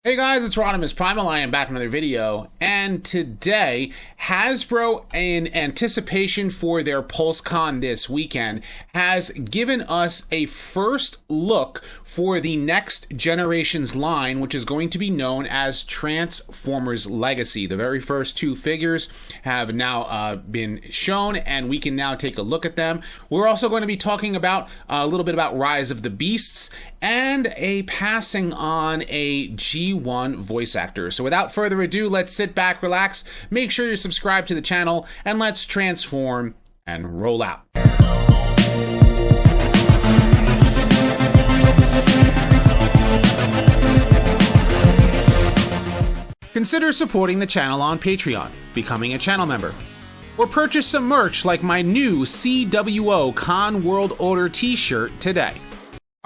Hey guys, it's RodimusPrimal. I am back with another video, and today Hasbro, in anticipation for their PulseCon this weekend, has given us a first look for the next generation's line, which is going to be known as Transformers Legacy. The very first two figures have now been shown, and we can now take a look at them. We're also going to be talking about a little bit about Rise of the Beasts and a passing on a G1 voice actor. So without further ado, let's sit back, relax, make sure you're subscribed to the channel, and let's transform and roll out. Consider supporting the channel on Patreon, becoming a channel member, or purchase some merch like my new CWO Con World Order t-shirt today.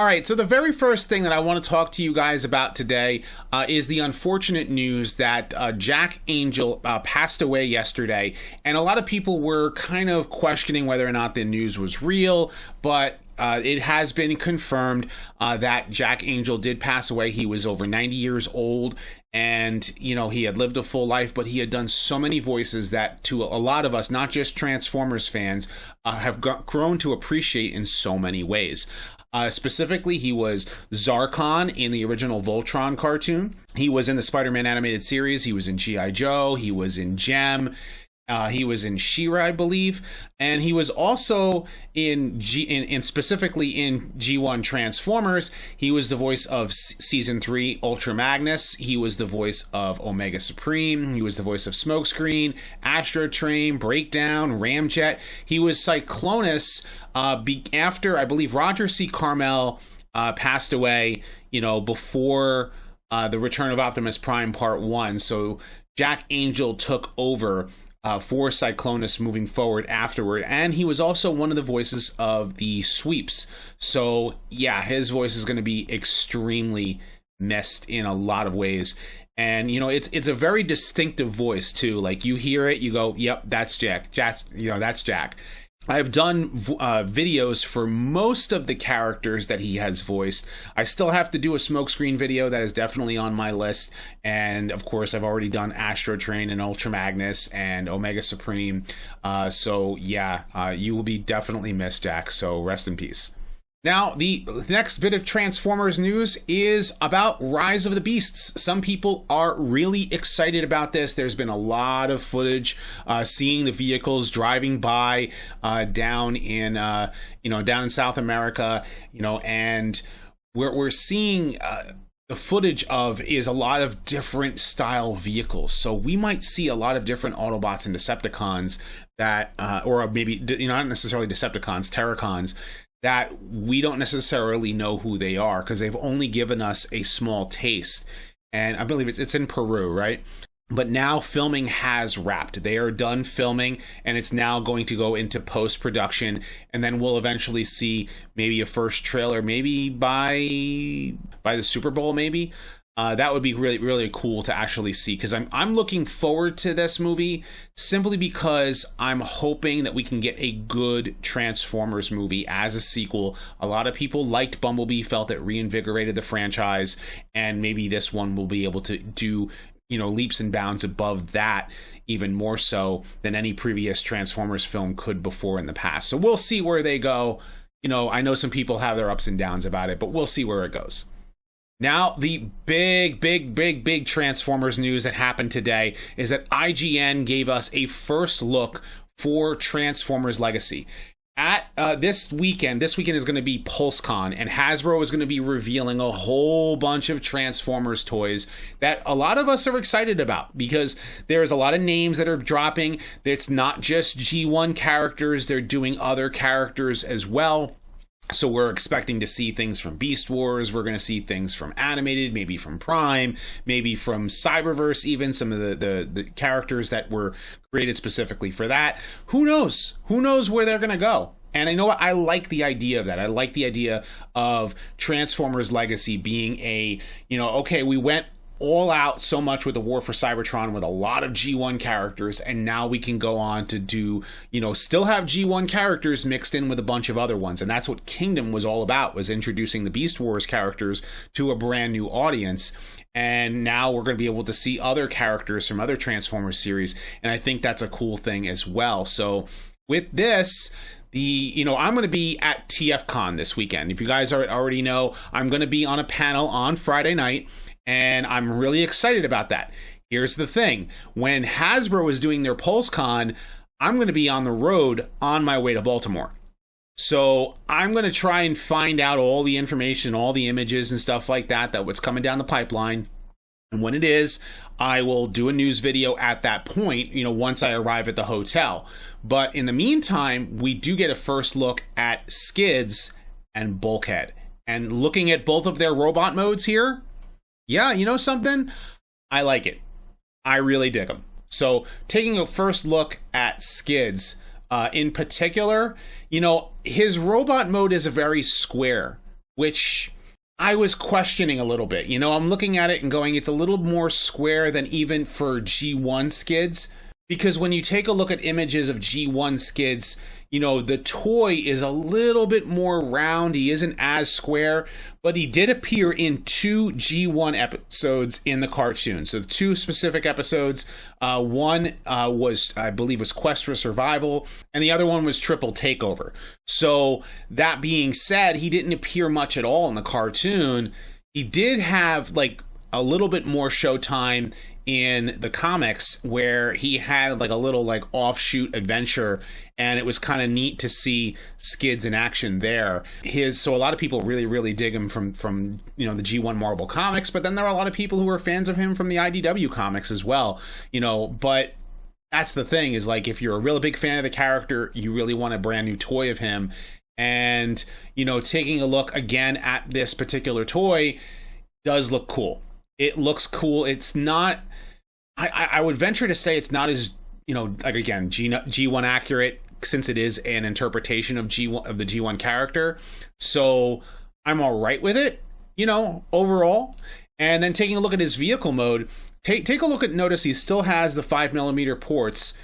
Alright, so the very first thing that I want to talk to you guys about today is the unfortunate news that Jack Angel passed away yesterday, and a lot of people were kind of questioning whether or not the news was real, but it has been confirmed that Jack Angel did pass away. He was over 90 years old, and you know, he had lived a full life, but he had done so many voices that to a lot of us, not just Transformers fans, have grown to appreciate in so many ways. Specifically, he was Zarkon in the original Voltron cartoon. He was in the Spider-Man animated series. He was in G.I. Joe. He was in Gem. He was in She-Ra, I believe, and he was also in specifically in G1 Transformers. He was the voice of Season 3 Ultra Magnus. He was the voice of Omega Supreme. He was the voice of Smokescreen, Astro Train, Breakdown, Ramjet. He was Cyclonus after, I believe, Roger C. Carmel passed away, you know, before the Return of Optimus Prime Part 1. So Jack Angel took over for Cyclonus moving forward afterward, and he was also one of the voices of the Sweeps. So yeah, his voice is going to be extremely missed in a lot of ways. And you know, it's a very distinctive voice too. Like, you hear it, you go, yep, that's Jack. That's Jack. I've done videos for most of the characters that he has voiced. I still have to do a Smokescreen video that is definitely on my list. And of course, I've already done Astro Train and Ultra Magnus and Omega Supreme. So yeah, you will be definitely missed, Jack. So rest in peace. Now, the next bit of Transformers news is about Rise of the Beasts. Some people are really excited about this. There's been a lot of footage seeing the vehicles driving by down in South America, and we're seeing the footage of is a lot of different style vehicles. So we might see a lot of different Autobots and Decepticons that, or maybe not necessarily Decepticons, Terracons, that we don't necessarily know who they are because they've only given us a small taste. And I believe it's in Peru, right? But now filming has wrapped. They are done filming, and it's now going to go into post-production, and then we'll eventually see maybe a first trailer, maybe by the Super Bowl, maybe. That would be really, really cool to actually see, because I'm looking forward to this movie simply because I'm hoping that we can get a good Transformers movie as a sequel. A lot of people liked Bumblebee, felt it reinvigorated the franchise, and maybe this one will be able to do, leaps and bounds above that, even more so than any previous Transformers film could before in the past. So we'll see where they go. I know some people have their ups and downs about it, but we'll see where it goes. Now, the big Transformers news that happened today is that IGN gave us a first look for Transformers Legacy. At this weekend is going to be PulseCon, and Hasbro is going to be revealing a whole bunch of Transformers toys that a lot of us are excited about, because there's a lot of names that are dropping. It's not just G1 characters, they're doing other characters as well. So we're expecting to see things from Beast Wars. We're going to see things from Animated, maybe from Prime, maybe from Cyberverse, even some of the characters that were created specifically for that. Who knows? Who knows where they're going to go? And I know what, I like the idea of that. I like the idea of Transformers Legacy being a, okay, we went all out so much with the War for Cybertron with a lot of G1 characters, and now we can go on to do, still have G1 characters mixed in with a bunch of other ones. And that's what Kingdom was all about, was introducing the Beast Wars characters to a brand new audience. And now we're going to be able to see other characters from other Transformers series, and I think that's a cool thing as well. So with this, I'm going to be at TFCon this weekend. If you guys already know, I'm going to be on a panel on Friday night, and I'm really excited about that. Here's the thing. When Hasbro is doing their PulseCon, I'm going to be on the road on my way to Baltimore. So I'm going to try and find out all the information, all the images and stuff like that what's coming down the pipeline. And when it is, I will do a news video at that point, once I arrive at the hotel. But in the meantime, we do get a first look at Skids and Bulkhead. And looking at both of their robot modes here, yeah, you know something? I like it. I really dig them. So taking a first look at Skids, in particular, his robot mode is a very square, which I was questioning a little bit. I'm looking at it and going, it's a little more square than even for G1 Skids. Because when you take a look at images of G1 Skids, the toy is a little bit more round. He isn't as square, but he did appear in 2 G1 episodes in the cartoon. So 2 specific episodes. One was, I believe, was Quest for Survival, and the other one was Triple Takeover. So that being said, he didn't appear much at all in the cartoon. He did have a little bit more showtime in the comics, where he had a little offshoot adventure, and it was kind of neat to see Skids in action there. So a lot of people really dig him from the G1 Marvel comics, but then there are a lot of people who are fans of him from the IDW comics as well. But that's the thing, is if you're a really big fan of the character, you really want a brand new toy of him. And taking a look again at this particular toy does look cool. It looks cool. It's not, I would venture to say it's not as, again, G1 accurate, since it is an interpretation of the G1 character. So I'm all right with it, overall. And then taking a look at his vehicle mode, take a look at, notice he still has the 5mm ports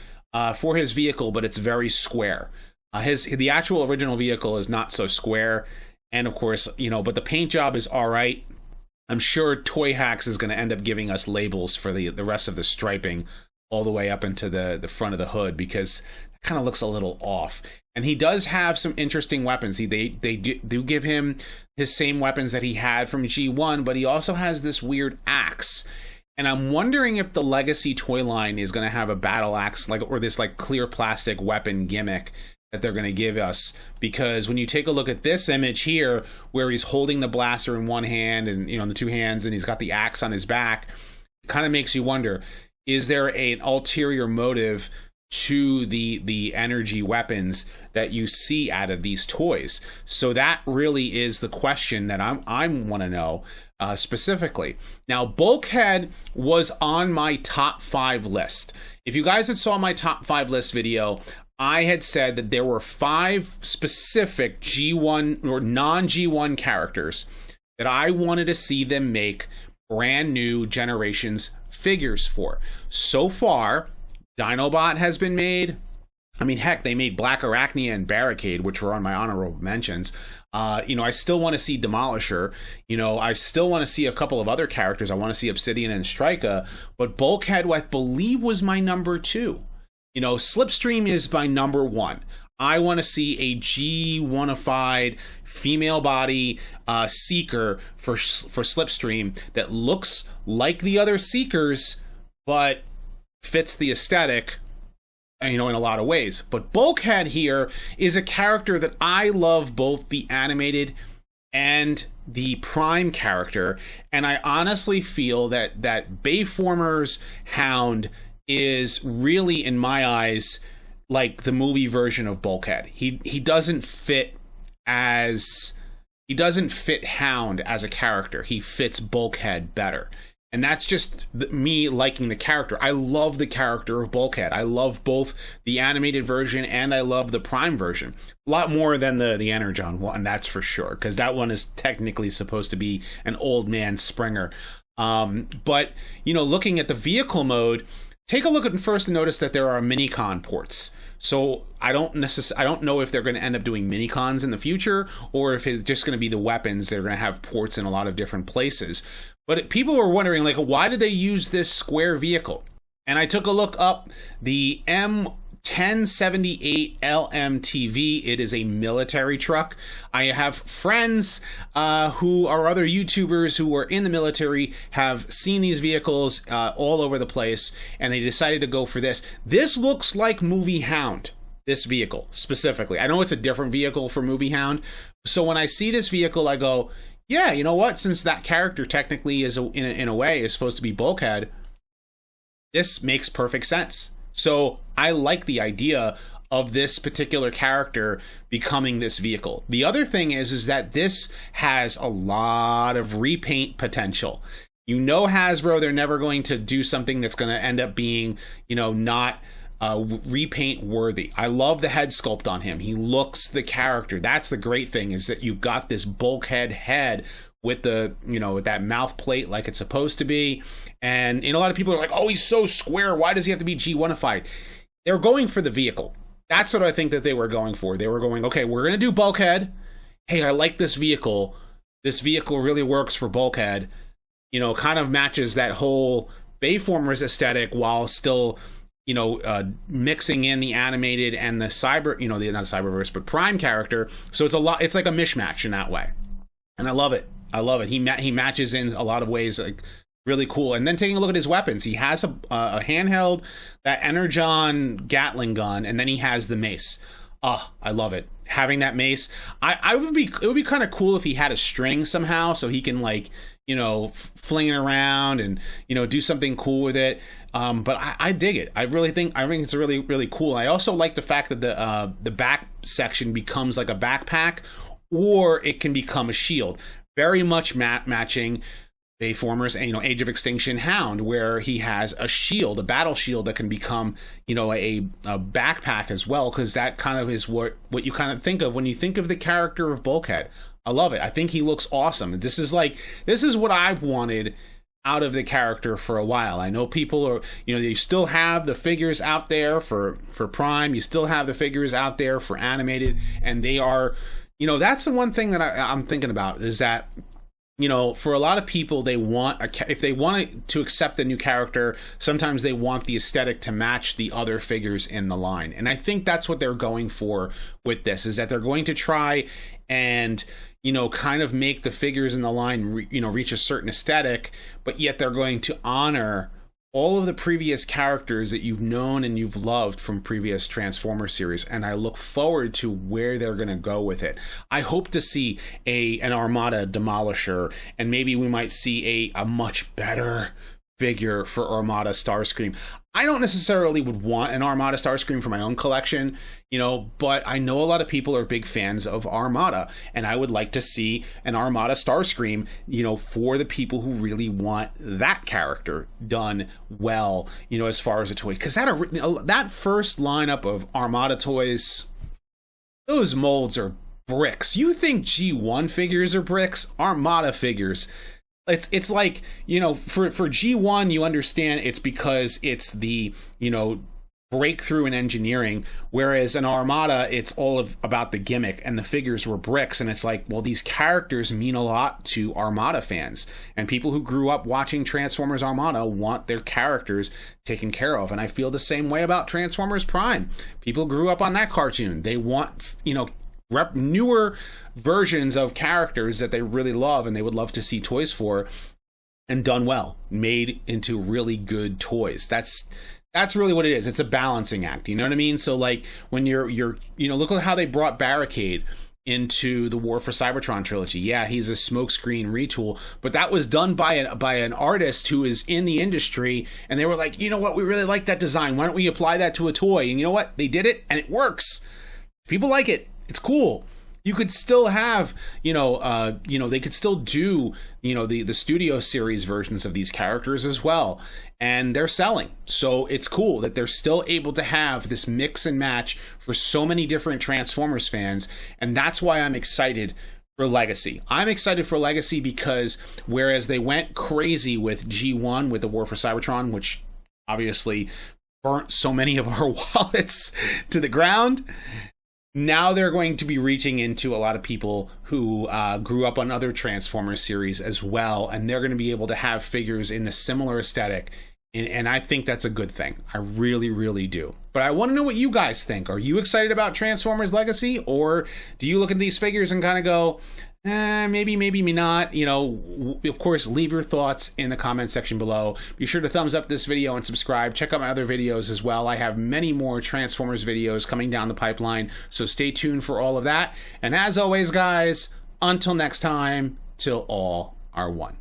for his vehicle, but it's very square. The actual original vehicle is not so square. And of course, but the paint job is all right. I'm sure Toy Hacks is going to end up giving us labels for the rest of the striping all the way up into the front of the hood, because it kind of looks a little off. And he does have some interesting weapons. They do give him his same weapons that he had from G1, but he also has this weird axe. And I'm wondering if the Legacy toy line is going to have a battle axe, or this clear plastic weapon gimmick that they're going to give us, because when you take a look at this image here, where he's holding the blaster in one hand and in the 2 hands, and he's got the axe on his back, it kind of makes you wonder, is there an ulterior motive to the energy weapons that you see out of these toys? So that really is the question that I want to know specifically. Now, Bulkhead was on my top 5 list. If you guys had saw my top 5 list video, I had said that there were 5 specific G1 or non-G1 characters that I wanted to see them make brand new Generations figures for. So far, Dinobot has been made. I mean, heck, they made Black Arachnia and Barricade, which were on my honorable mentions. I still want to see Demolisher. I still want to see a couple of other characters. I want to see Obsidian and Strika. But Bulkhead, I believe, was my number 2. Slipstream is my number 1. I want to see a G1-ified female body Seeker for Slipstream that looks like the other Seekers, but fits the aesthetic, in a lot of ways. But Bulkhead here is a character that I love, both the animated and the Prime character, and I honestly feel that Bayformer's Hound is really, in my eyes, like the movie version of Bulkhead. He doesn't fit Hound as a character. He fits Bulkhead better. And that's just me liking the character. I love the character of Bulkhead. I love both the animated version and I love the Prime version. A lot more than the Energon one, that's for sure, because that one is technically supposed to be an old man Springer. But, you know, looking at the vehicle mode, take a look at first and notice that there are mini-con ports. So I don't know if they're going to end up doing mini-cons in the future, or if it's just going to be the weapons that are going to have ports in a lot of different places. But people were wondering, like, why did they use this square vehicle? And I took a look up the M1078 LMTV. It is a military truck. I have friends who are other YouTubers who are in the military, have seen these vehicles all over the place, and they decided to go for this. This looks like Movie Hound, this vehicle specifically. I know it's a different vehicle for Movie Hound. So when I see this vehicle, I go, yeah, you know what? Since that character technically is, in a way, is supposed to be Bulkhead, this makes perfect sense. So I like the idea of this particular character becoming this vehicle. The other thing is that this has a lot of repaint potential. You know, Hasbro, they're never going to do something that's going to end up being, you know, not repaint worthy. I love the head sculpt on him. He looks the character. That's the great thing, is that you've got this Bulkhead head with the, you know, with that mouth plate like it's supposed to be. And, you know, a lot of people are like, oh, he's so square. Why does he have to be G1ified? They're going for the vehicle. That's what I think that they were going for. They were going, okay, we're going to do Bulkhead. Hey, I like this vehicle. This vehicle really works for Bulkhead. You know, kind of matches that whole Bayformers aesthetic while still, you know, mixing in the animated and the cyber, you know, the not Cyberverse, but Prime character. So it's it's like a mishmash in that way. And I love it. I love it. He matches in a lot of ways, like really cool. And then taking a look at his weapons, he has a handheld, that Energon Gatling gun, and then he has the mace. Oh, I love it. Having that mace, it would be kind of cool if he had a string somehow, so he can, like, you know, fling it around and, you know, do something cool with it. But I dig it. I think it's really, really cool. I also like the fact that the back section becomes like a backpack, or it can become a shield. Very much matching Bayformers and, you know, Age of Extinction Hound, where he has a shield, a battle shield that can become, you know, a backpack as well, because that kind of is what you kind of think of when you think of the character of Bulkhead. I love it. I think he looks awesome. This is what I've wanted out of the character for a while. I know people are, you know, you still have the figures out there for Prime, you still have the figures out there for animated, and they are, you know, that's the one thing that I'm thinking about, is that, you know, for a lot of people, they want if they want to accept a new character, sometimes they want the aesthetic to match the other figures in the line. And I think that's what they're going for with this, is that they're going to try and, you know, kind of make the figures in the line, you know, reach a certain aesthetic, but yet they're going to honor all of the previous characters that you've known and you've loved from previous Transformers series, and I look forward to where they're going to go with it. I hope to see an Armada Demolisher, and maybe we might see a much better figure for Armada Starscream. I don't necessarily would want an Armada Starscream for my own collection, you know, but I know a lot of people are big fans of Armada, and I would like to see an Armada Starscream, you know, for the people who really want that character done well, you know, as far as a toy. Because that first lineup of Armada toys, those molds are bricks. You think G1 figures are bricks? Armada figures. It's like, you know, for G1, you understand it's because it's the, you know, breakthrough in engineering, whereas in Armada, it's all about the gimmick, and the figures were bricks. And it's like, well, these characters mean a lot to Armada fans, and people who grew up watching Transformers Armada want their characters taken care of. And I feel the same way about Transformers Prime. People grew up on that cartoon. They want, you know, newer versions of characters that they really love and they would love to see toys for, and done well, made into really good toys. That's really what it is. It's a balancing act, you know what I mean? So, like, when you're you know, look at how they brought Barricade into the War for Cybertron trilogy. Yeah, he's a smokescreen retool, but that was done by an artist who is in the industry, and they were like, you know what, we really like that design, why don't we apply that to a toy? And you know what, they did it, and it works. People like it. It's cool. You could still have, you know, they could still do, you know, the studio series versions of these characters as well, and they're selling. So it's cool that they're still able to have this mix and match for so many different Transformers fans, and that's why I'm excited for Legacy. I'm excited for Legacy because whereas they went crazy with G1 with the War for Cybertron, which obviously burnt so many of our wallets to the ground, now they're going to be reaching into a lot of people who grew up on other Transformers series as well, and they're going to be able to have figures in the similar aesthetic, and I think that's a good thing. I really, really do. But I want to know what you guys think. Are you excited about Transformers Legacy, or do you look at these figures and kind of go, maybe not? You know, of course, leave your thoughts in the comment section below. Be sure to thumbs up this video and subscribe. Check out my other videos as well. I have many more Transformers videos coming down the pipeline, so stay tuned for all of that. And as always, guys, until next time, till all are one.